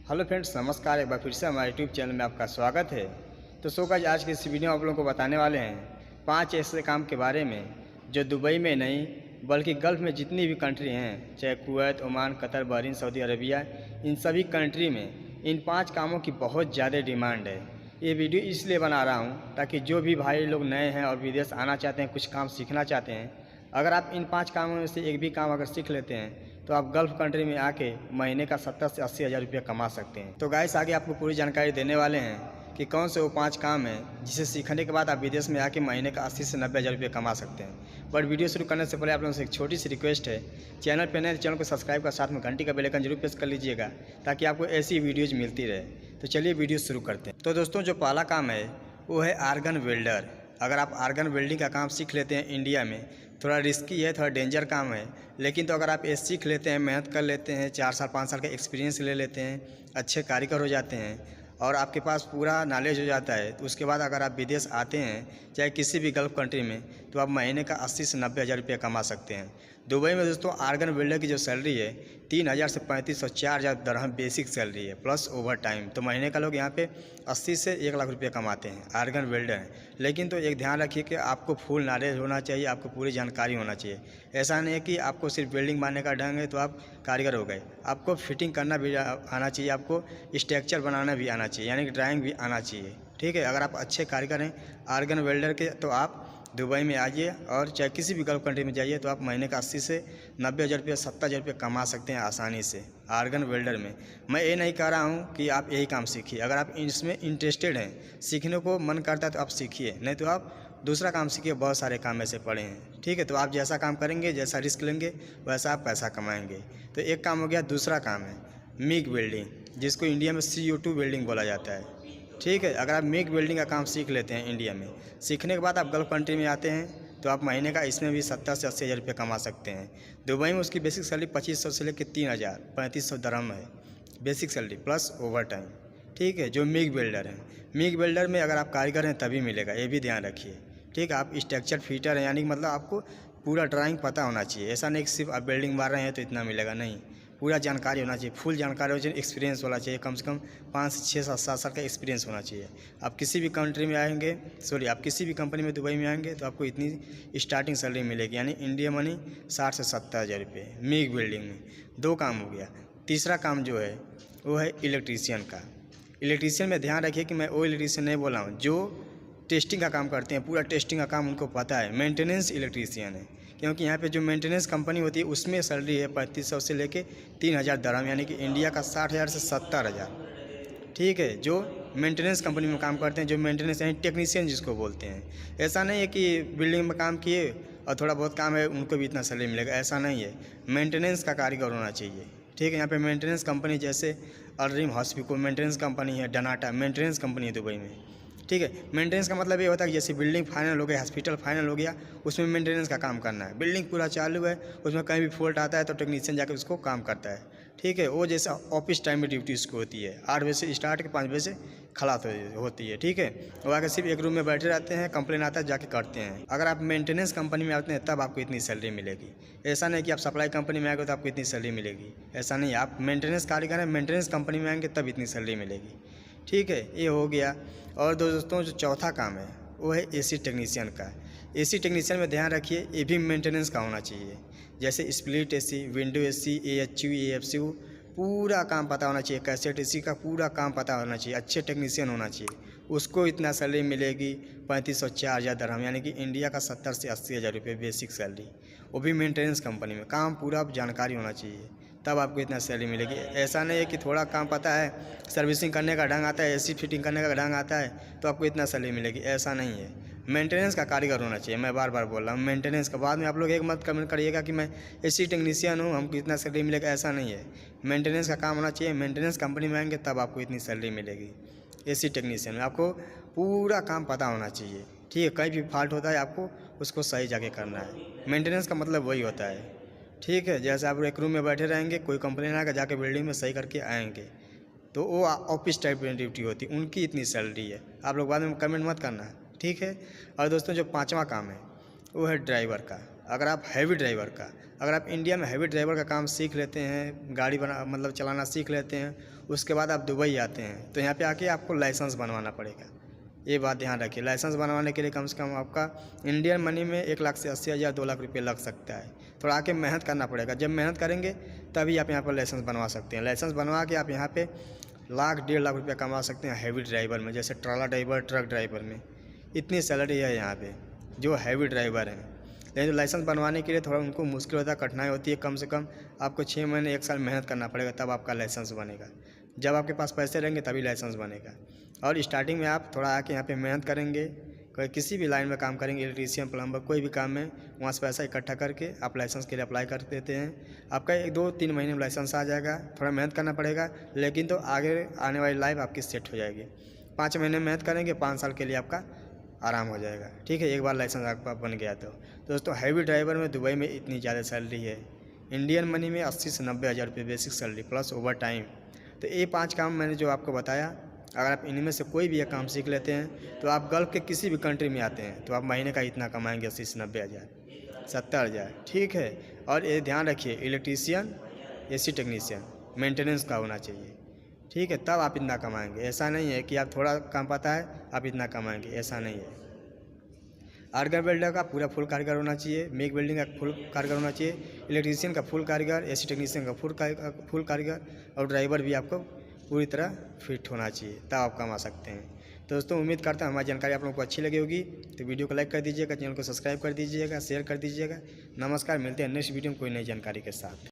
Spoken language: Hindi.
हेलो फ्रेंड्स, नमस्कार। एक बार फिर से हमारे यूट्यूब चैनल में आपका स्वागत है। तो सो गाइस, आज की इस वीडियो में आप लोगों को बताने वाले हैं 5 ऐसे काम के बारे में जो दुबई में नहीं बल्कि गल्फ़ में जितनी भी कंट्री हैं, चाहे Kuwait, Oman, Qatar, Bahrain, Saudi Arabia, इन सभी कंट्री में इन 5 कामों की बहुत ज़्यादा डिमांड है। ये वीडियो इसलिए बना रहा हूँ ताकि जो भी भाई लोग नए हैं और विदेश आना चाहते हैं, कुछ काम सीखना चाहते हैं, अगर आप इन 5 कामों में से एक भी काम अगर सीख लेते हैं तो आप गल्फ़ कंट्री में आके महीने का 70 से 80 हज़ार रुपये कमा सकते हैं। तो गाइस, आगे आपको पूरी जानकारी देने वाले हैं कि कौन से वो 5 काम हैं जिसे सीखने के बाद आप विदेश में आके महीने का 80 से 90 हज़ार रुपये कमा सकते हैं। बट वीडियो शुरू करने से पहले आप लोगों से एक छोटी सी रिक्वेस्ट है, चैनल पर नए तो चैनल को सब्सक्राइब कर साथ में घंटी का बेल आइकन जरूर प्रेस कर लीजिएगा ताकि आपको ऐसी वीडियोज़ मिलती रहे। तो चलिए वीडियो शुरू करते हैं। तो दोस्तों, जो पहला काम है वो है आर्गन वेल्डर। अगर आप आर्गन वेल्डिंग का काम सीख लेते हैं इंडिया में, थोड़ा रिस्की है, थोड़ा डेंजर काम है, लेकिन तो अगर आप ये सीख लेते हैं, मेहनत कर लेते हैं, 4 साल 5 साल का एक्सपीरियंस ले लेते हैं, अच्छे कारीगर हो जाते हैं और आपके पास पूरा नॉलेज हो जाता है, तो उसके बाद अगर आप विदेश आते हैं चाहे किसी भी गल्फ़ कंट्री में, तो आप महीने का 80 से 90 हज़ार रुपये कमा सकते हैं। दुबई में दोस्तों आर्गन वेल्डर की जो सैलरी है 3000 से 3500 4000 दरहम बेसिक सैलरी है, प्लस ओवर टाइम। तो महीने का लोग यहाँ पे 80 से 1 लाख रुपये कमाते हैं, आर्गन वेल्डर हैं। लेकिन तो एक ध्यान रखिए कि आपको फुल नॉलेज होना चाहिए, आपको पूरी जानकारी होना चाहिए। ऐसा नहीं है कि आपको सिर्फ वेल्डिंग मारने का ढंग है तो आप कारीगर हो गए। आपको फिटिंग करना भी आना चाहिए, आपको स्ट्रक्चर बनाना भी आना चाहिए, यानी कि ड्राइंग भी आना चाहिए। ठीक है, अगर आप अच्छे कारीगर हैं आर्गन वेल्डर के, तो आप दुबई में आइए और चाहे किसी भी गल्फ़ कंट्री में जाइए तो आप महीने का 80 से 90 हज़ार रुपये 70 हज़ार रुपये कमा सकते हैं आसानी से आर्गन वेल्डर में। मैं ये नहीं कह रहा हूँ कि आप यही काम सीखिए, अगर आप इसमें इंटरेस्टेड हैं, सीखने को मन करता है तो आप सीखिए, नहीं तो आप दूसरा काम सीखिए। बहुत सारे काम ऐसे पड़े हैं। ठीक है, तो आप जैसा काम करेंगे, जैसा रिस्क लेंगे, वैसा आप पैसा कमाएंगे। तो एक काम हो गया। दूसरा काम है मिग वेल्डिंग, जिसको इंडिया में CO2 वेल्डिंग बोला जाता है। ठीक है, अगर आप मिग वेल्डिंग का काम सीख लेते हैं इंडिया में, सीखने के बाद आप गल्फ़ कंट्री में आते हैं तो आप महीने का इसमें भी 70 से 80 हज़ार रुपये कमा सकते हैं। दुबई में उसकी बेसिक सैलरी 2500 से लेकर 3000 3500 दरहम है basic salary, plus over time. ठीक है, जो मिग वेल्डर है, मिग वेल्डर में अगर आप कारीगर हैं तभी मिलेगा, ये भी ध्यान रखिए। ठीक है, आप स्ट्रक्चर फिटर हैं, यानी कि मतलब आपको पूरा ड्राइंग पता होना चाहिए। ऐसा नहीं कि सिर्फ आप वेल्डिंग मार रहे हैं तो इतना मिलेगा, नहीं, पूरा जानकारी होना चाहिए, फुल जानकारी होनी चाहिए, एक्सपीरियंस होना चाहिए, कम से कम 5 से 6 सात 7 साल का एक्सपीरियंस होना चाहिए। आप किसी भी कंट्री में आएंगे, आप किसी भी कंपनी में दुबई में आएंगे तो आपको इतनी स्टार्टिंग सैलरी मिलेगी, यानी इंडिया मनी 60 से 70 हज़ार रुपये मिग वेल्डिंग में। 2 काम हो गया। तीसरा काम जो है वो है इलेक्ट्रीशियन का। इलेक्ट्रीशियन में ध्यान रखिए कि मैं वो इलेक्ट्रीशियन नहीं बोल रहा हूँ जो टेस्टिंग का काम करते हैं, पूरा टेस्टिंग का काम उनको पता है। मेंटेनेंस इलेक्ट्रीशियन है, क्योंकि यहाँ पे जो मेंटेनेंस कंपनी होती है उसमें सैलरी है 3500 से लेके 3000 दरहम, यानी कि इंडिया का 60,000 से 70,000। ठीक है, जो मेंटेनेंस कंपनी में काम करते हैं, जो मेंटेनेंस यानी टेक्नीशियन जिसको बोलते हैं। ऐसा नहीं है कि बिल्डिंग में काम किए और थोड़ा बहुत काम है उनको भी इतना सैलरी मिलेगा, ऐसा नहीं है। मेंटेनेंस का कारीगर होना चाहिए। ठीक है, यहाँ पे मेंटेनेंस कंपनी जैसे अल्ड्रीम हॉस्पिटल मेंटेनेंस कंपनी है, डनाटा मेंटेनेंस कंपनी है दुबई में। ठीक है, मेंटेनेंस का मतलब ये होता है कि जैसे बिल्डिंग फाइनल हो गया, हॉस्पिटल फाइनल हो गया, उसमें मेंटेनेंस का काम करना है। बिल्डिंग पूरा चालू है, उसमें कहीं भी फॉल्ट आता है तो टेक्नीशियन जाकर उसको काम करता है। ठीक है, वो जैसा ऑफिस टाइम में ड्यूटी उसको होती है, 8 बजे से स्टार्ट के 5 बजे से खलास होती है। ठीक है, वो आकर सिर्फ एक रूम में बैठे रहते हैं, कंप्लेन आता है जाके करते हैं। अगर आप मेंटेनेंस कंपनी में आते हैं तब आपको इतनी सैलरी मिलेगी। ऐसा नहीं कि आप सप्लाई कंपनी में आएंगे तो आपको इतनी सैलरी मिलेगी, ऐसा नहीं। आप मेंटेनेंस कारीगर हैं, मेंटेनेंस कंपनी में आएंगे तब इतनी सैलरी मिलेगी। ठीक है, ये हो गया। और दोस्तों, जो चौथा काम है वो है AC टेक्नीशियन का। AC टेक्नीशियन में ध्यान रखिए, ये भी मेंटेनेंस का होना चाहिए। जैसे split AC, window AC, AHU, AFCU, पूरा काम पता होना चाहिए। कैसेट AC का पूरा काम पता होना चाहिए, अच्छे टेक्नीशियन होना चाहिए। उसको इतना सैलरी मिलेगी 3500 4000 दरहम, यानी कि इंडिया का 70 से 80 हज़ार रुपये बेसिक सैलरी, वो भी मेंटेनेंस कंपनी में। काम पूरा जानकारी होना चाहिए तब आपको इतना सैलरी मिलेगी। ऐसा नहीं है कि थोड़ा काम पता है, सर्विसिंग करने का ढंग आता है, AC फिटिंग करने का ढंग आता है तो आपको इतना सैलरी मिलेगी, ऐसा नहीं है। मेंटेनेंस का कारीगर होना चाहिए, मैं बार बार बोल रहा हूँ मेंटेनेंस का। बाद में आप लोग एक मत कमेंट करिएगा कि मैं AC टेक्नीशियन हूँ हमको इतना सैलरी मिलेगा, ऐसा नहीं है। मेंटेनेंस का काम होना चाहिए, मेंटेनेंस कंपनी में आएंगे तब आपको इतनी सैलरी मिलेगी। AC टेक्नीशियन में आपको पूरा काम पता होना चाहिए। ठीक है, कहीं भी फॉल्ट होता है आपको उसको सही जाके करना है। मेंटेनेंस का मतलब वही होता है। ठीक है, जैसे आप एक रूम में बैठे रहेंगे, कोई कंप्लेन आएगा जाके बिल्डिंग में सही करके आएंगे, तो वो ऑफिस टाइप में ड्यूटी होती है, उनकी इतनी सैलरी है। आप लोग बाद में कमेंट मत करना। ठीक है, और दोस्तों, जो 5वां काम है वो है ड्राइवर का। अगर आप हैवी ड्राइवर का, अगर आप इंडिया में हैवी ड्राइवर का काम सीख लेते हैं, गाड़ी बना मतलब चलाना सीख लेते हैं, उसके बाद आप दुबई आते हैं तो यहाँ पे आके आपको लाइसेंस बनवाना पड़ेगा। ये बात ध्यान रखिए। लाइसेंस बनवाने के लिए कम से कम आपका इंडियन मनी में 1 लाख से 80,000 2 लाख रुपये लग सकता है। थोड़ा आके मेहनत करना पड़ेगा। जब मेहनत करेंगे तभी आप यहाँ पर लाइसेंस बनवा सकते हैं। लाइसेंस बनवा के आप यहाँ पे 1 लाख 1.5 लाख रुपये कमा सकते हैं हैवी ड्राइवर में, जैसे ट्राला ड्राइवर, ट्रक ड्राइवर में इतनी सैलरी है यहाँ पे जो हैवी ड्राइवर हैं। लेकिन जो लाइसेंस बनवाने के लिए थोड़ा उनको मुश्किल होता है, कठिनाई होती है। कम से कम आपको 6 महीने 1 साल मेहनत करना पड़ेगा, तब आपका लाइसेंस बनेगा। जब आपके पास पैसे रहेंगे तभी लाइसेंस बनेगा। और स्टार्टिंग में आप थोड़ा आके यहाँ पे मेहनत करेंगे, कोई किसी भी लाइन में काम करेंगे, इलेक्ट्रीशियन, प्लम्बर, कोई भी काम में, वहाँ से पैसा इकट्ठा करके आप लाइसेंस के लिए अप्लाई कर देते हैं। आपका 1-2-3 महीने में लाइसेंस आ जाएगा। थोड़ा मेहनत करना पड़ेगा, लेकिन तो आगे आने वाली लाइफ आपकी सेट हो जाएगी। 5 महीने मेहनत करेंगे, 5 साल के लिए आपका आराम हो जाएगा। ठीक है, एक बार लाइसेंस आपका बन गया तो दोस्तों हैवी ड्राइवर में दुबई में इतनी ज़्यादा सैलरी है। इंडियन मनी में 80 से 90 हज़ार रुपये basic salary plus over time. तो ये 5 काम मैंने जो आपको बताया, अगर आप इनमें से कोई भी एक काम सीख लेते हैं तो आप गल्फ़ के किसी भी कंट्री में आते हैं तो आप महीने का इतना कमाएंगे 80 से 90 हज़ार, 70 हज़ार। ठीक है, और ये ध्यान रखिए इलेक्ट्रीशियन, एसी टेक्नीशियन, मेंटेनेंस का होना चाहिए। ठीक है, तब आप इतना कमाएंगे। ऐसा नहीं है कि आप थोड़ा काम पता है आप इतना कमाएंगे, ऐसा नहीं है। आर्गर वेल्डर का पूरा फुल कारीगर होना चाहिए, मेक वेल्डिंग का फुल कारीगर होना चाहिए, इलेक्ट्रीशियन का फुल कारीगर, एसी टेक्नीशियन का फुल कारीगर, और ड्राइवर भी आपको पूरी तरह फिट होना चाहिए, तब आप कमा सकते हैं। तो दोस्तों उम्मीद करता हूँ हमारी जानकारी आप लोगों को अच्छी लगी होगी। तो वीडियो को लाइक कर दीजिएगा, चैनल को सब्सक्राइब कर दीजिएगा, शेयर कर दीजिएगा। नमस्कार, मिलते हैं नेक्स्ट वीडियो में कोई नई जानकारी के साथ।